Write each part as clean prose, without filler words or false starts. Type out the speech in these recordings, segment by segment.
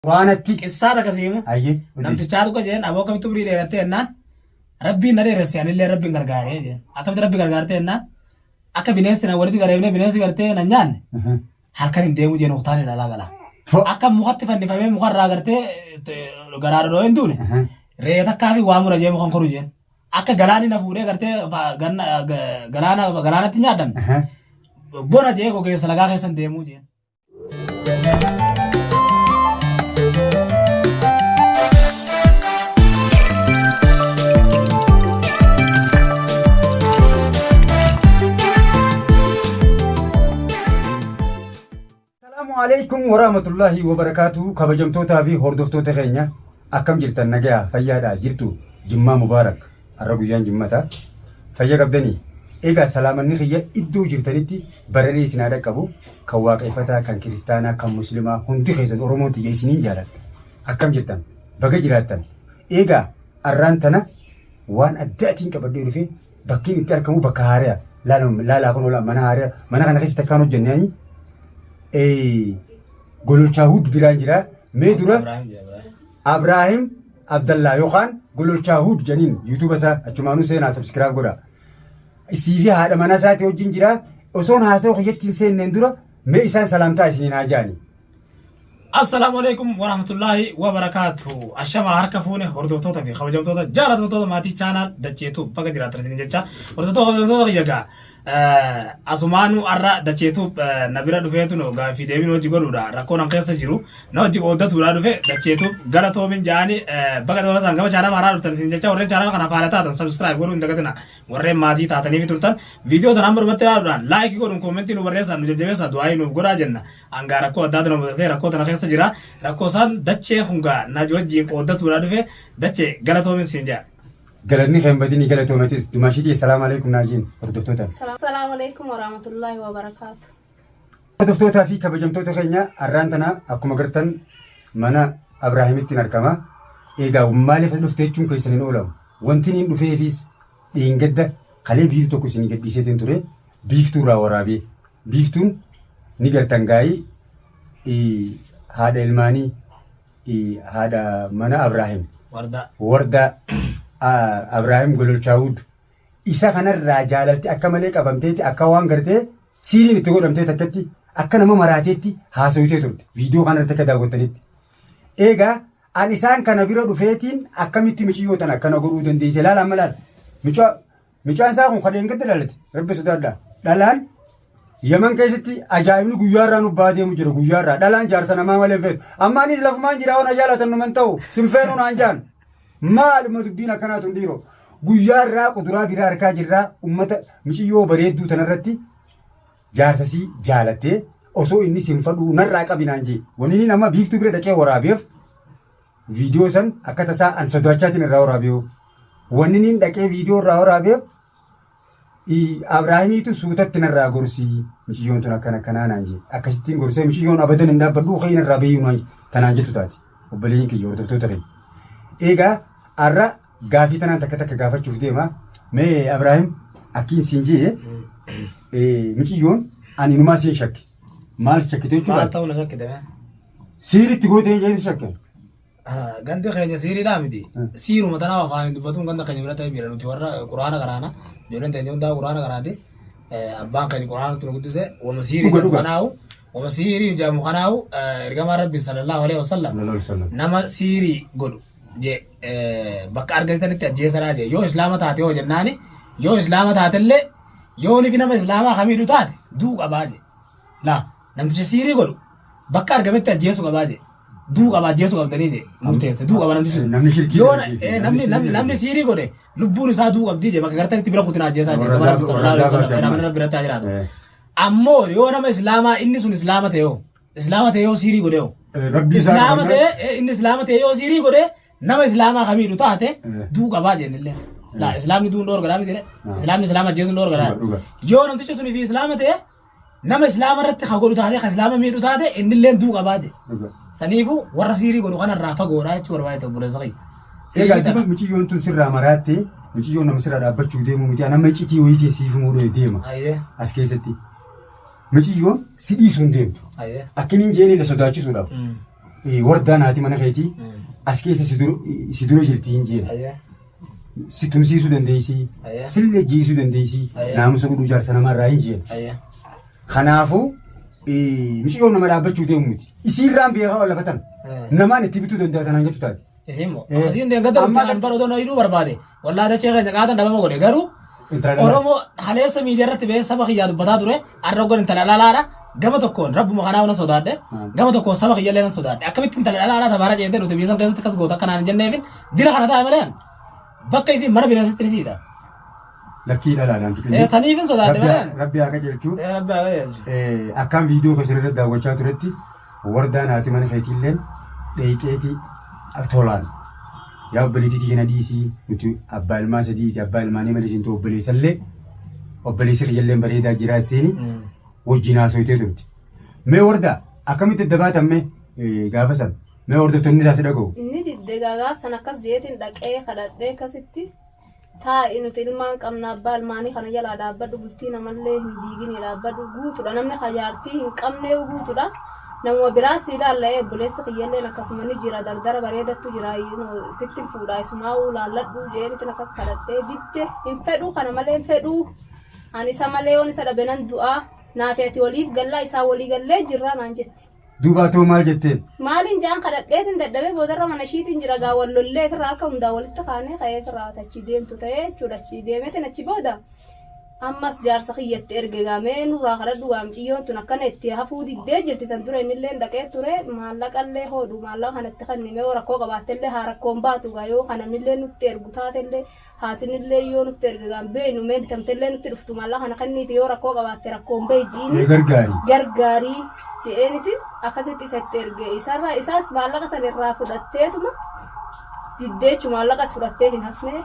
وانا تيك السادة كسيمو اي نمتشارو كجين أبوك متبري ليرتي إنان ربي نري رسيان اللي ربي غرغاري جين أكمل ربي غرغارتي إنان أكمل بنيسنا وردي غريبنا بنيسي غرتي نان هالكريم ديمو جين وقتاني لا لا أكمل مخطف إني فهمي مخرج غرتي غرار روين دونه ريتا كافي وامور جيم خون خروجين أكمل غلاني نفوري غرتي غلانا تنيادم بونا جيكو كيس لغا كيسن ديمو جين السلام عليكم ورحمة الله وبركاته كبجمتوتا في هردفتوتا خينيا أكم جرتا نجا فيادا جرتو جمّا مبارك الرجوجان جمّتا فيا قبدني إيجا سلام النخية إدو جرتنيتي برري سنادا كابو كواك إفتا كان كريستانا كان مسلمة هندي خيزن أورومونتي جايسينين جالن أكم جرتن بقى جراتن إيجا الرانتنا وان أداتين كبدو رفي بكين إتاركمو بكهاريا لا خنو لا منهاريا منها نخيس تكانو جناني قولوا شاهود برانجرا ميدورا إبراهيم عبد الله يوخان قولوا شاهود جنين يوتيوب سا أجمعنا سينا سبسكرايب قرا السيفي هذا مناسات يوجينجرا أصون هاسو خيتين سين نندورا ميسان سلامتا سنين هاجاني السلام عليكم ورحمة الله وبركاته الشمع هركفوني هردوتوتا في خبجمتوتا جالتوتا ماتي channel دچيتو بقى جرات رسين جچا هردوتوتا يجا asumanu arra dacheetu nabira dhufeetu no gaafi deebiin hojii godhuudha rakkoon hanqeessa jiru na hojii qooddatuudha dhufe dacheetu gara toomin jaani baga dabalataan gama chaanaa maaraa dhuftan isin jecha warreen chaanaa kana faana taatan subscribe godhuu hin dagatina warreen maatii taatanii turtan viidiyoo tanaan barbatte ilaaluudhaan laayikii godhuun koomentii nu barreessaa nu jajjabeessaa du'aayii nuuf godhaa jenna hangaa rakkoo addaatu nu mudatee rakkoo tana keessa jira rakkoo isaan dachee hungaa na wajjiin qooddatuudha dhufe dachee gara toomin siin jaa قالني خيم بديني قالت وماتيس دمشقي السلام عليكم ناجين هردفتوتا السلام عليكم ورحمة الله وبركاته هردفتوتا في كبجمتوتا خينيا الرانتنا أكو مقرتن منا إبراهيم التناركما إيجا ومالي فدفتيتشون كيسنين أولام وانتنين دفيه فيس إنجدة خلي بيفتو كسيني قد بيسيتين توري بيفتو راورابي بيفتون نيجرتن غاي هذا الماني هذا منا إبراهيم وردا إبراهيم قولوا شاهود إسا خنا الرجالة أكملك أبمتي أكوان قرتي سيرين تقول أمتي تكتي أكنا ما مراتي هاسويتي ترد فيديو خنا تكدا قلتني إيجا أنيسان كنا بيرو دفيتين أكملتي مشيو تنا كنا قولوا دندي سلال عملال مشوا أنساهم خلينا نقدر لالت رب سدادا دالان يمن كيستي أجايبني غيارا نبادي مجرى غيارا دالان جارسنا ما ملفت أما نيز لف ما نجرا ونجالة تنمنتو سنفيرون أنجان maal dubbiin akkanaatu dhiiroo guyyaarraa kuduraa biraa harkaa jirraa ummata michiyyoo bareedduu tanarratti jaarsasii jaalattee osoo inni sinfadhu narraa qabinaan jee wanni nama biiftuu bira dhaqee waraabeef viidiyoo san akka tasaa an sodaachaatiin irraa waraabeewu wanni dhaqee viidiyoo irraa waraabeef Abrahaamiitu suutatti narraa gorsii michiyyoon tun akkanaa naan jee akkasittiin gorsee michiyyoon abadan hin dhaabbadhu khayna irraa beeyyuu tanaan jettu taati obboleeyyiin kiyya hordoftoota ta'e eegaa arra gaafii tanaan takka gaafachuuf deema mee Ibrahim akkiin siin jee michiyyoon ani numaa siin shakke maal shakkite jechuudha maal ta'uu na shakkite siiritti gootee jeesi shakke gandi keenya siiriidhaa miti siiruma tanaaf afaan dubbatuun ganda keenya bira ta'e bira nuti warra quraana garaana ijoolleen ta'e hundaa quraana garaati abbaan keenya quraana tunu guddise wama siirii kanaawu wama siirii jaamu kanaawu ergamaa rabbi sallallahu alaihi wasallam nama siirii godhu je bakka argatanitti ajjeesaraa je yoo islaama taate yoo jennaani yoo islaama taatellee yoo nifi nama islaamaa kamiidhu taate duu qabaa je laa namticha siirii godhu bakka argametti ajjeesu qabaa je duu qabaa ajjeesu qabdanii je murteesse duu qaba namtichi namni shirkii yoo namni siirii godhe lubbuun isaa duu qabdii je bakka gartanitti bira kutina ajjeesaa je nama bira taa jiraatu ammoo yoo nama islaamaa inni sun islaama ta'e yoo siirii godhe yoo islaama ta'e inni islaama ta'e yoo siirii godhe nama islaamaa kamiidhu taate duu qabaa jennillee laa islaamni duun dhoorgadhaa miti islaamni islaama jeesuun dhoorgadhaa yoo namtichi sunii fi islaama ta'e nama islaama irratti ka godhu taate ka islaama miidhu taate innilleen duu qabaa je saniifu warra siirii godhu kanarraa fagoodhaa jechuu barbaade obboleessa qayyi. Egaa diba michiyyoon tun sirraa maraatte michiyyoon nama sirraa dhaabbachuu deemu miti nama iccitii wayitii siifimuu deema as keessatti michiyyoon si dhiisuun deemtu akkiniin jeeni la sodaachisuudhaaf wardaan haati mana keetii as keessa si dura jirti hin jeen. Si tumsiisuu dandeessi. Sillee jiisuu dandeessi. Naamusa godhuu jaarsa namarraa hin jeen. Kanaafuu miciyoo nama dhaabbachuu deemuuti. Isiirraan beekaa lafa tan. Namaan itti bituu danda'a tanaan jettu taate. Isimmoo akkasiin deeggarta bulchaan bara otoo hidhuu barbaade wallaa dachee keenya qaatan dhabama godhe garuu Oromoo haleessa miidiyaa irratti ba'ee saba kiyyaa dubbataa ture har'a godhan intala dhalaadha gama tokkoon rabbuma kanaa nan sodaadhe gama tokkoon saba kiyyallee nan sodaadhe akkamitti intala dhalaadha tabaara ceetee dhute biyya san keessatti akkas goota akkanaan hin jenneefin dira kana taa'e malee bakka isiin mana bineensitti isiidha. Lakkii dhalaadhaan tuqinni. Taniifin sodaadhe malee. Rabbi haa qajeelchuu. Rabbi haa qajeelchuu. Akkaan viidiyoo keessan irratti daawwachaa turetti wardaan haati mana keetiilleen dheeqeetii tolaan. Yaa obboleettii kana dhiisii nuti abbaa ilmaa sadiiti abbaa ilmaanii malee isin ta'u obboleessallee obboleessi kiyyalleen bareedaa jiraatteeni wajjin haasofitee turte. Mee wardaa akkamitti adda baatamme gaafa sana mee hordoftoonni isaas dhaga'u. Inni diddeegaa sana akkas jeetiin dhaqee kadhadhee akkasitti taa'i nuti ilmaan qabna abbaa ilmaanii kana jalaa dhaabbadhu bultii namallee hin diigine dhaabbadhu guutuudha namni hajaartii hin qabnee guutuudha. Nama biraa si ilaallee obboleessa kiyyalleen akkasuma ni jira dardara bareedattu jira sitti fuudhaa isumaa ulaalladhu jeenitin akkas kadhadhee didde hin fedhu kana malee hin fedhu ani isa malee yoon isa dhabe nan du'aa naafeeti waliif gallaa isaa walii gallee jirra naan jetti. Duubaatoo maal jetteen? Maaliin jaan kadhadheetiin dadhabee boodarra mana ishiitiin jira gaa wallollee ofirraa harka hundaa walitti kaanee ka'ee ofirraa achi deemtu ta'ee jechuudha achi deemeetiin achi booda. Ammas jaarsa kiyyatti erge gaamee nurraa kadhadhu gaamciyyoon tun akkana itti hafuu diddee jirti san ture innillee dhaqee ture maallaqallee hodhu maallaqa kanatti kannimee rakkoo qabaattellee haa rakkoon baatu gaa yoo kanamillee nutti ergu taatellee haasinillee yoo nutti erge gaam beenu mee bitamtellee nutti dhuftu maallaqa kana kanniifi yoo rakkoo qabaatte rakkoon beejiini gargaarii si'eenitiin akkasitti isatti erge isaas maallaqa san irraa fudhatteetuma diddeechu maallaqas fudhattee hin hafne.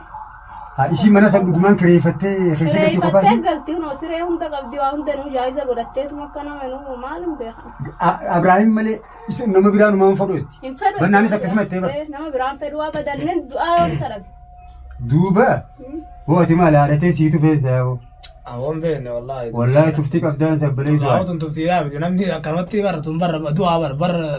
Ishii mana san dhugumaan kireeffattee keessa galchuu qabaasi. Kireeffattee galtii hunoo siree hunda qabdi waa hundanuu jaayiza godhatteetuma akka nama nuu maal hin beekan. Abiraahim malee nama biraa numaan fedhuutti. Hin fedhu. Bannaanis akkasuma itti hima. Nama biraan fedhu waa badanneen du'aa yoon isa dhabe. Duuba hooti maal haadhatee siitu feessa yaa'u. Awwan beekne wallaahi. Wallaahi tuftii qabdaan sabbalee zuwaa. Awwatun tuftii yaa miti namni akkanumatti baratuun du'aa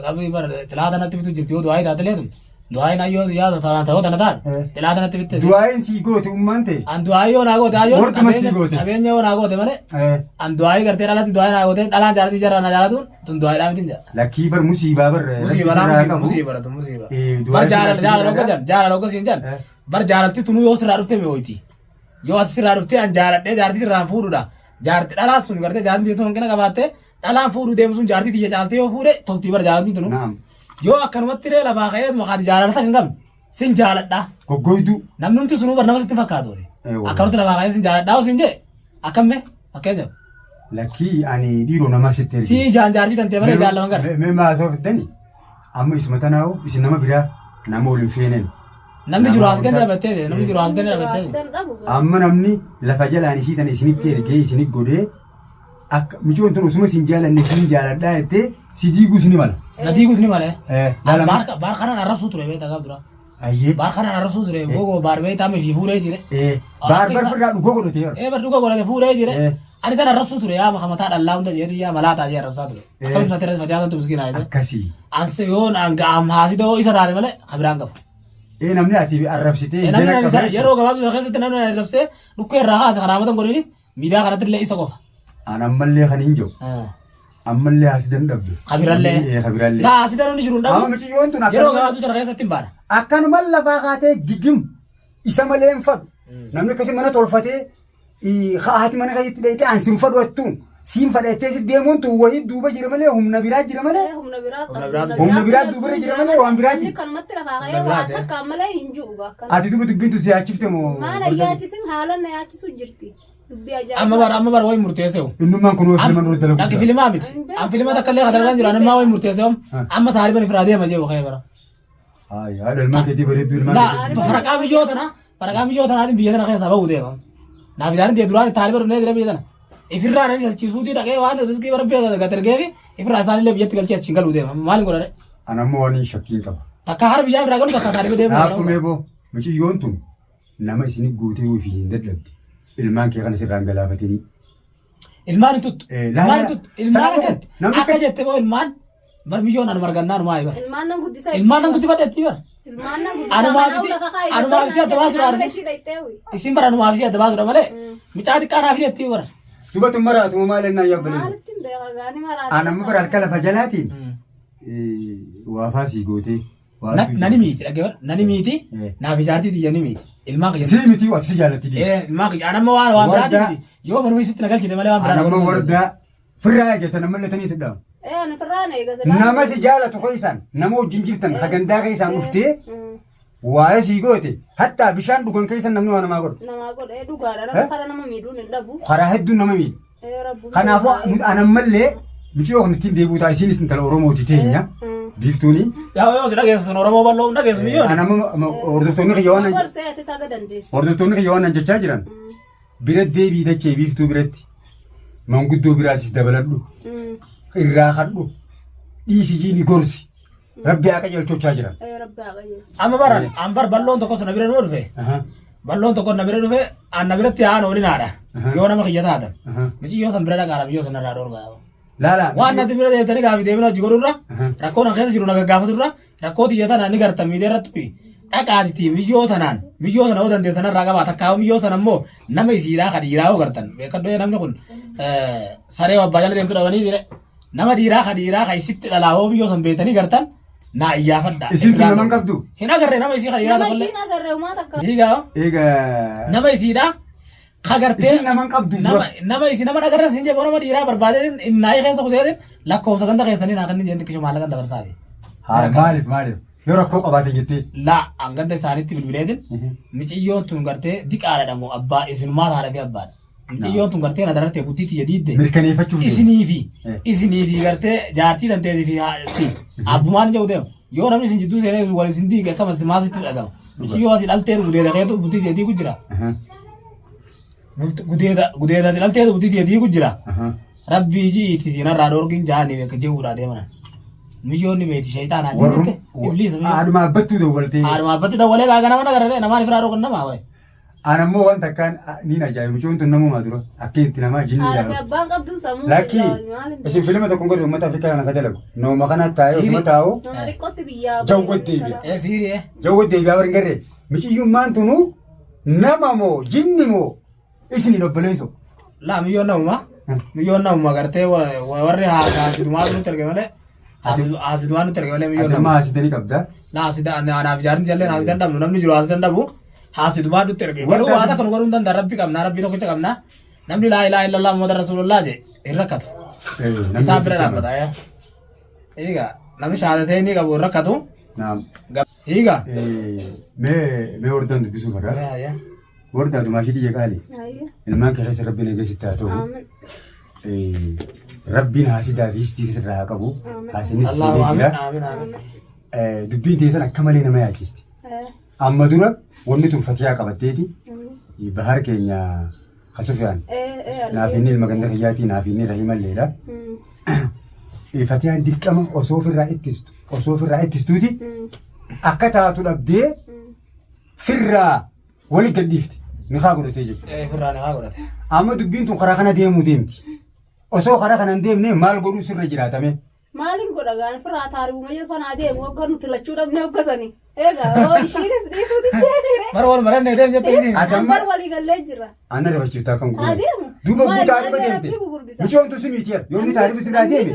qabrii tilaata natti bitu jirti yoo du'aa hidhaate leetum. Du'aayin ayyoo yaada ta'uu tana taate tilaata natti bitte. Du'aayin sii goote ummante. An du'aayyoo naa goote ayyoo. Morduma sii goote. Qabeenya yoo naa goote malee. An du'aayii gartee dhalatti du'aayi naa goote dhalaan jaalatii jarraa na jaalatuun tun du'aayiidhaa miti jaa. Lakkii bar musiibaa bar. Musiibaa tu musiibaa. Bar jaalala hogga jan jaalala hogga siin jan. Bar jaalalti tunu yoo sirraa dhufte mi'ooyti. Yoo ati sirraa dhufte an jaaladhee jaartii irraan fuudhuudha. Jaarti dhalaas sun gartee jaartii tun hanqina qabaatte dhalaan fuudhuu deemu sun jaartii tiyya caaltee yoo fuudhe toltii bar jaalaltii tunu. Yoo akkanumatti illee lafaa ka'ee maqaati jaalalata hin qabne sin jaaladha. Goggoydu. Namnumti sunuu bar nama sitti fakkaatu. Akkanumatti lafaa ka'ee sin jaaladhaa sin jee akkamme fakkeenyaaf. Lakkii ani dhiiroo namaa sitti erge. Si jaartii tantee malee jaalaman gara. Mee maasoo fiddani amma isuma tanaa'u isin nama biraa nama waliin feeneen. Namni jiru as ganda dhabattee namni jiru as ganda dhabattee. Amma namni lafa jalaan isii tana isinitti ergee isinit godhee akka michoon tun osuma sin jaalanne sin jaaladhaa jettee si diiguus ni mala. Na diiguus ni mala. Baar kanaan arrabsuu ture beektaa gaaf dura. Ayyee. Baar kanaan arrabsuu ture gogo baar beektaa mee fi fuudhee jire. Baar firraa dhugoo godhate yoo. Bar dhugoo godhate fuudhee jire. Ani sana arrabsuu ture yaa mataa dhallaa hunda jedhee yaa malaataa jee arrabsaa ture. Akkamitti fatee yaa tantu miskiinaa jedhee. Akkasii. Anse yoon am haasite yoo isa taate malee kabiraan qabu. Namni ati arrabsitee yeroo gabaabduu keessatti namni arrabsee dhukkee irraa haasa kanaa matan godhini miidiyaa kanatti illee isa qofa. An ammallee kan hin jiru. Ammallee hasidan dhabdu. Kabirallee. Kabirallee. Laa hasidan hundi jiru hin dhabu. Amma miciyyoon tun yeroo gabaabduu tana keessatti hin baana. Akkanuma lafaa kaatee giggim isa malee hin fadhu. Namni akkasii mana tolfatee haati mana keessatti dheeyitee an sin fadhu attuun. Siin fadhattee si deemuun tun wayii duuba jira malee humna biraa jira malee. Humna biraa duuba jira malee waan biraati. Kanumatti lafaa ka'ee waan takka malee hin jiru akka. Ati duuba dubbintu si yaachifte moo? Maana yaachisin haalan na yaachisu jirti. Amma bara wayii murteesseewu. Innummaan kun filma nurra dalagu. Dhaqi filimaa miti. An filima takka illee kadalagaan jiru amma wayii murteesseewam amma taariban ifraa deema jee wakee bara. Haadha ilmaan keetii bareedduu ilmaan keetii. Faraqaa biyyoo tanaatiin biyya tana keessaa bahuu deema. Naaf ijaarin jee duraan taariban dhufnee jira biyya tana. Ifirraa nani salchisuutii dhaqee waan riskii bara biyya gatargee fi ifirraa isaanillee biyyatti galchee achiin galuu deema. Maaliin godhane? Anammoo waan shakkiin qaba. Takka hara biyyaa biraa galu takka taariba deemu. Akkuma eeboo miciyyoon tun nama isinii guutee ofii hin dadhabde. Ilmaan kee kana sirraan galaafatanii. Ilmaan hin tuttu. Ilmaan hin tuttu. Ilmaan akkatti. Akka jette moo ilmaan bar milyoon anu margannaa numaa bar ilmaan nan guddisa ilmaan nan guddifadheetti bar ilmaan nan guddisa anumaa fi adda baatu isin bara anumaa fi adda baatu malee mucaa xiqqaanaa fi deetti bar Dubatun maraatu maal ennaa yaabbalee. maalittiin beeka gaani maraatu Anamma bara halkan lafa jalaatiin waafaa sii gootee. nani miti dhaggeeffadhu nani miti naaf ijaartii xiyya ni miti ilmaan kiyya Sii miti wati si jaallatti dee. ilmaan kiyya anamma waan biraati yoo manuma isitti na galchine malee waan biraa Anamma wardaa firraa eeggatan amma illee sidhaam. ani firraan eegase Nama si jaalatu keessaan nama wajjin jirtan hagandaa keessaan dhuftee waa'ee sii goote hatta bishaan dhugan keessan namni waa namaa godhu. namaa godhe dhugaadha nama kara nama miidhuun hin dhabu Karaa hedduun nama miidhu. rabbu Kanaafuu anammallee michoo kan ittiin deebi'u ta'a isinis intala Oromooti teenya biiftuuni. yoo si dhageessan oromoo bal'oo dhageessu milyoon Anamma hordoftoonni kiyya waan gorsee ati isaa gadandeessu hordoftoonni kiyya waan jechaa jiran biratti deebii dachee biiftuu biratti manguddoo biraatis dabaladhu irraa kadhu dhiisijii ni gorsi rabbi haa qajeelchochaa jiran. rabbi haa qajeelchu amma bara an bar bal'oon tokko sana bira nuu dhufe bal'oon tokko na bira dhufe an na biratti haan oolinaadha yoo nama kiyya taatan miti yoo san bira dhaqaadha biyyoo san irraa dhoorgaa Laala. waan natti bira deebitanii gaafii deebina hojii godhurra rakkoon keessa jiru na gaggaafaturra rakkoo xiyya tanaan ni gartan miidhee irratti dhaqaatiti miyyoo tanaan miyyoo sana yoo dandeessan irraa qabaa takkaa'u miyyoo sana immoo nama isiidhaa ka dhiiraa yoo gartan beekadhoo namni kun saree abbaa jala deemtu dhabanii dire nama dhiiraa ka isitti dhalaa yoo miyyoo san beetanii gartan naa iyyaafadha. Isintu naman qabdu. Hin agarree nama isii ka dhiiraa nama tokkollee. ishiin agarree uumaa takka Egaa Egaa. nama isiidhaa ka gartee Isin naman qabdu. nama isi nama agarree sin jeboo nama dhiiraa barbaadee naayii keessa kuteetin lakkoofsa ganda keessanii naa kan inni xiqqishu maallaqa dabarsaafi. Haa maaliif yoo rakkoo qabaate jettee. Laa hanganda isaaniitti bilbileetin miciyyoon tun gartee diqaadha moo abbaa isinumaa taadha fi abbaadha. Miciyyoon tun gartee na dararte guddiitti jedhiidde. Mirkaneeffachuuf. Isiniifi gartee jaartii danteetii fi si abbumaan jedhu deemu yoo namni isin jidduu seenee wal isin diige akkamas maasitti dhagama. Miciyyoo ati dhalteetu gudeeda keetu guddiitti jedhii gujjira. Gudeeda ati dhalteetu guddiitti jedhii gujjira. Rabbii ji'iiti narraa dhoorgin jaanii beeka jehuudhaa deemanan. Miyyoonni beeti shayitaanaa jirte ibliisa miyyoon. Haaduma abbattuu dawwaltee. Haaduma abbatti dawwalee gaaga nama nagarree namaan ifraa dhooqan namaa wayi. Anammoo waan takkaan niin ajaa'iba michoon tun namuma dura akka itti namaa jinni haadha fi ilaalu. abbaan qabdu sammuu Lakkii isin filma tokko godhe uummata Afrikaa kana kadalagu. Nooma kana taa'ee osuma taa'u nama xiqqootti biyyaa jawwat deebi'a. Siiree. Jawwat deebi'aa bari garree michiyyummaan tunu nama moo jinni moo isini obboleessu. Laa miyyoon namuma gartee warri haasidumaa nutti erge malee haasidumaa nutti erge malee miyyoon Adamma namuma. haasitanii qabdaa. Laa anaaf ijaarni jallee haasidan dhabnu namni jiru haasidan dhabu haasidumaa nutti erge. Garuu waa takka nu godhuu hin danda'a rabbi qabna rabbi tokkicha qabna namni laa ilaaha illallah muhammad rasulullah je hin rakkatu. Isaan bira dhaabbata yaa. Egaa namni shahaadatee inni qabu hin rakkatu. Naam. Egaa. Mee hordaan dubbisuu fardaa. Hordaa dumaashitii jeqaali. Ilmaan keessatti rabbiin eeggasitti haa ta'u. Rabbiin haasidaa fi histiiris irraa haa qabu. Haasinis Allahu siidee jira. amiin amiin. Dubbiin teessan akka malee nama yaachisti. Amma dura wanni tun fatiyaa qabatteeti. Bahar keenya Kasufiyaan. Naaf inni ilma ganda kiyyaatii naaf inni rahimalleedha. Fatiyaan dirqama osoo ofirraa ittistuuti. Akka taatu dhabdee firraa wali gadhiifti. Ni haa godhatee jechuudha. Firraa ni haa godhate. Amma dubbiin tun karaa kana deemuu deemti. Osoo karaa kana hin deemne maal godhuu sirra jiraatame. maaliin godha gaan firaa taaribu mayya sana adeemu waggaa nuti lachuu dhabnee hoggasanii eegaa ishiinis dhiisuuti deemire Bara wal marannee deem jettee ambar walii gallee jirra Anna dabachiiftaa kan gurgurame. adeemu Duuba guutaa aduma deemte. Michoon tu simiiti yaa. Yoonni taaribu si biraa deemi.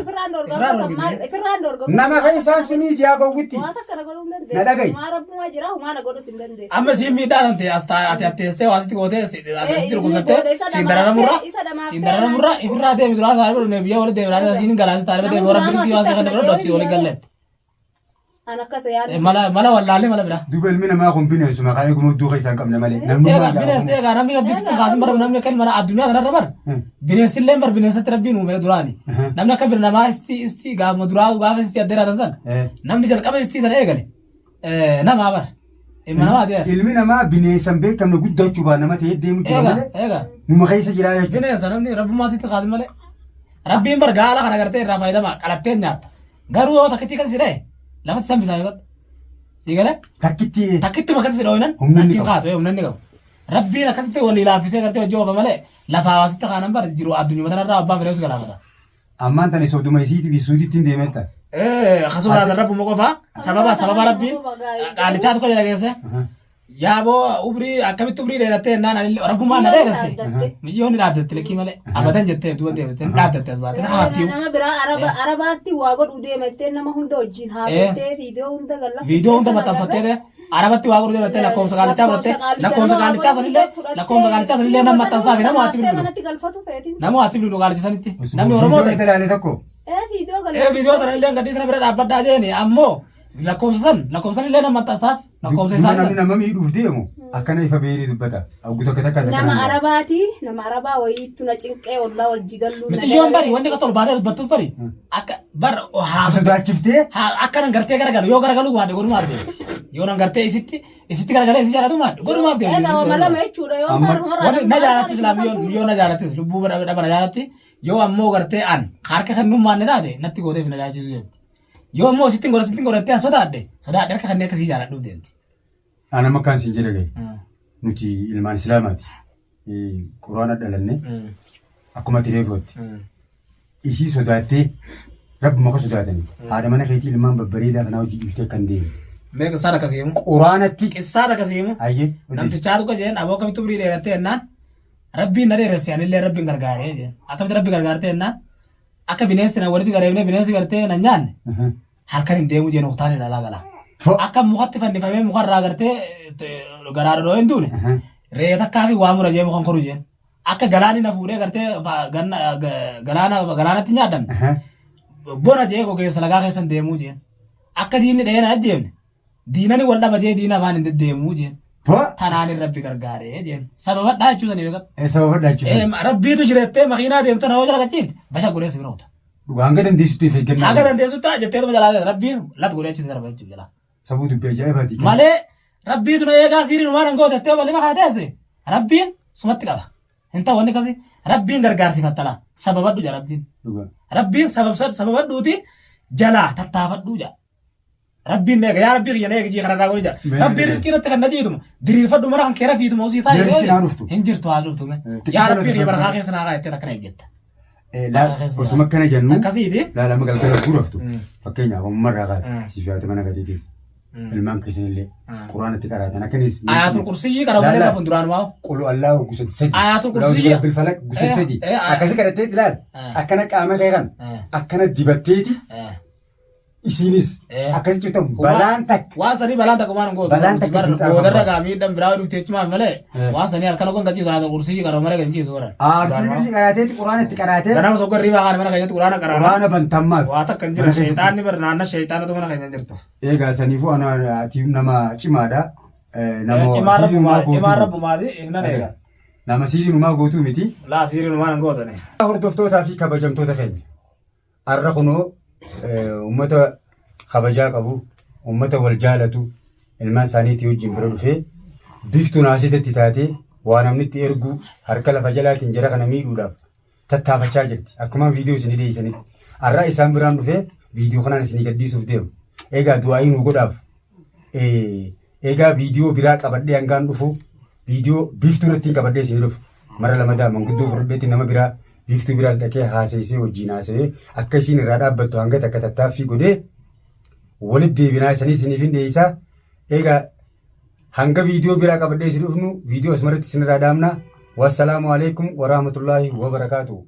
firraan dorgomu Nama keessaa simiiti yaa gowwitti. waa takka na godhuu hin Na dhaga'i. dandeessu maa rabbumaa jira humaa na godhus hin dandeessu amma siin miidhaa tante ati atteessee waasitti gootee asitti rukumsattee siin dararamurra ifirraa deemi duraan taariba dhufne biyya wali deemi siin galaasi taariba deemi warra bilisii waasii kan dabala dhotti wali galletti. an akkasa yaadde Mala wallaalee mala bira. Duuba ilmi namaa kun bineensu maqaa eegumuu duuka isaan qabne malee. Namni Egaa bineensi egaa namni rabbisitti kaasin bara namni akka ilma addunyaa kanarra bara. Bineensillee bara bineensatti rabbiin uume duraani. Namni akka namaa isti gaafuma duraa gaafa isti addeeraatan san. Namni jalqaba isti sana eegale. Namaa bara. Ilma namaa adeera. ilmi namaa bineensan beekamne guddachuu baa nama ta'ee deemu jira malee. Egaa. Numa keessa jiraa jechuudha. Bineensa namni rabbummaa sitti kaasin malee. Rabbiin bara gaala kana gartee irraa fayyadama qalattee nyaata. Garuu yoo takkitti kasi sidhee lafatti sambisaa yoo Sigale? Takkitti. Takkitti makatti si dhooyinan. Humna inni qabu. Kaatu humna inni qabu. Rabbiin akkasitti walii laaffisee gartee hojii oofa malee lafa hawaasitti kaanan bara jiru addunyaa matanarraa abbaan fedhees galaafata. Ammaan tani soddoma isiiti bisuutitti hin deemetta. خسورة الرب مقفى سبب ربي قال جاتو كذا كذا يا بو أبري أكمل تبري ليلتين نانا رب ما نرى رسي مجيوني نادت لكي ماله أبدا جتة دو دي نادت أسباب كنا هاتيو nama biraa arabaatti waa godhu deemattee nama hunda wajjin haasofte viidiyoo hunda galla video hunda maxxanfattee arabatti waa godhu deemattee lakkoofsa qaalichaa sanillee nama maxxansaa fi nama haati bilbilu qaalicha sanitti namni oromoo ta'e ilaalee tokko video sanillee gadii sana bira dhaabbadhaa jeeni ammoo lakkoofsa sanillee nama maxxansaaf lakkoofsa isaa namni nama miidhuuf deemu akkana ifa beerii dubbata awgu tokko takka nama arabaa wayiitu na cinqee ollaa wal jigalluu mixiyyoon bari wanni qotool baatee dubbattuuf bari akka bar sodaachiftee akkanan gartee garagalu yoo garagalu waade godhumaaf deemti yoo nan gartee isitti garagalee isi jaalatu maadde godhumaaf deemti egaa malama jechuudha yoo wanni na jaalattis yoo na jaalattis lubbuu dhaba na jaalatti yoo ammoo gartee an harka kennummaan ni taate natti gooteef na jaachisu deemti yoo ammoo sittin godhattee an sodaadde harka kanneen akkasii jaaladhuuf deemti. Ana makkaan siin jedha gahe nuti ilmaan islaamaati quraana dhalanne akkuma tireefootti isii sodaattee rabbi maka sodaatanii haadha mana keetii ilmaan babbareedaa kanaa hojii dhiiftee kan deemu. Mee qissaadha akkasiimu. Quraanatti. Qissaadha akkasiimu. Ayyee. Namtichaatu ka jeen aboo akkamitti umrii dheerattee jennaan rabbiin na dheeresse anillee rabbiin gargaaree jeen akkamitti rabbi gargaartee jennaan akka bineensi na walitti gareebnee bineensi gartee na nyaanne halkan hin deemu jeen uktaan ilaalaa gala. Akka mukatti fannifamee mukarraa gartee garaadha dhoohin duune reeta akkaafi waa mura jee mukan koru jeen akka galaani na fuudhee gartee galaanatti nyaadamne bona jee gogeessa lagaa keessan deemuu jeen akka diinni dheena ajjeemne diinani wal dhaba jee diina afaan hin deddeemuu jeen tanaanin rabbi gargaaree jeen sababadhaa jechuusanii beekat. Sababadhaa jechuusanii. Rabbiitu jirettee makiinaa deemtu na hoo jala qachiifte basha godheessi binoota. Hanga dandeessutti eeggannaa. Hanga dandeessutti jetteetuma jalaa rabbiin lat godhee achiis darba jechuu jala. Sabuu dubbii ajaa'ibaati. Malee rabbiitu na eegaa siirii numaan hangoo tettee bal'ina kana teesse rabbiin sumatti qaba. Hin ta'u wanni kasi rabbiin gargaarsifattala sababadhu jala rabbiin. Rabbiin sababadhuuti jalaa tattaafadhuu jala. Rabbiin eega yaa rabbii kiyya eega jii kanarraa godhi jala. Rabbiin riskii irratti kan na jiituma diriirfadhu mara kan keera fiituma usii taa'e. Riskii naa dhuftu. Hin jirtu haa dhuftu. Yaa rabbii kiyya barakaa keessa naa kaayattee takkana eeggetta. Osuma akkana jennu akkasiiti laalama galgala guraftu fakkeenyaaf uummarraa kaasa sifaate mana gadii keessa ilmaan keessanillee quraanatti qaraatan akkanis Ayatul Kursiyyi qaroo malee lafun duraan maa qulu allahu gusatti sadi Ayatul Kursiyyi bilfalak gusatti sadi akkasi kadhatteeti ilaal akkana qaama kee kan akkana dibatteeti isinis akkasi cimtan balaan takka waan sanii balaan takka waan gootu balaan takka boodarra gaamii dhan biraa dhufte jechuudha malee waan sanii halkan kun gachiisu Ayatul Kursiyyi qaroo malee gachiisu waran Ayatul qarateeti quraanatti qaratee ganama sogorrii baa mana keenyatti quraana qaraana quraana bantammas waa takka hin jira sheeyxaanni bar naanna sheeyxaanatu mana keenya jirtu eegaa saniifuu ana ati nama cimaadha cimaarra bumaati himna eega nama siiriinumaa gootuu miti laa siiriinumaa hin gootane hordoftootaa fi kabajamtoota keenya har'a kunoo ummata kabajaa qabu ummata wal jaalatu ilmaan isaaniitii wajjin bira dhufee biftuun asitatti taatee waa namni itti ergu harka lafa jalaatiin jara kana miidhuudhaaf tattaafachaa jirti akkuma viidiyoo isinii dhiyeessanitti har'a isaan biraan dhufee viidiyoo kanaan isinii gadhiisuuf deemu eegaa du'aayii nu godhaaf eegaa viidiyoo biraa qabadhee hangaan dhufu viidiyoo biftuun ittiin qabadhee isinii dhufu mara lamadaa manguddoo fudhadheetti nama biraa biftuu biraas dhaqee haaseessee wajjin haasa'ee akka isiin irraa dhaabbattu hanga takka tattaaffii godhee walitti deebinaa isanii isiniif hin dhiyeessaa eegaa hanga viidiyoo biraa qabadhee isin dhufnu viidiyoo asumarratti isin irraa dhaamna wassalaamu alaikum warahmatullaahi wabarakaatuhu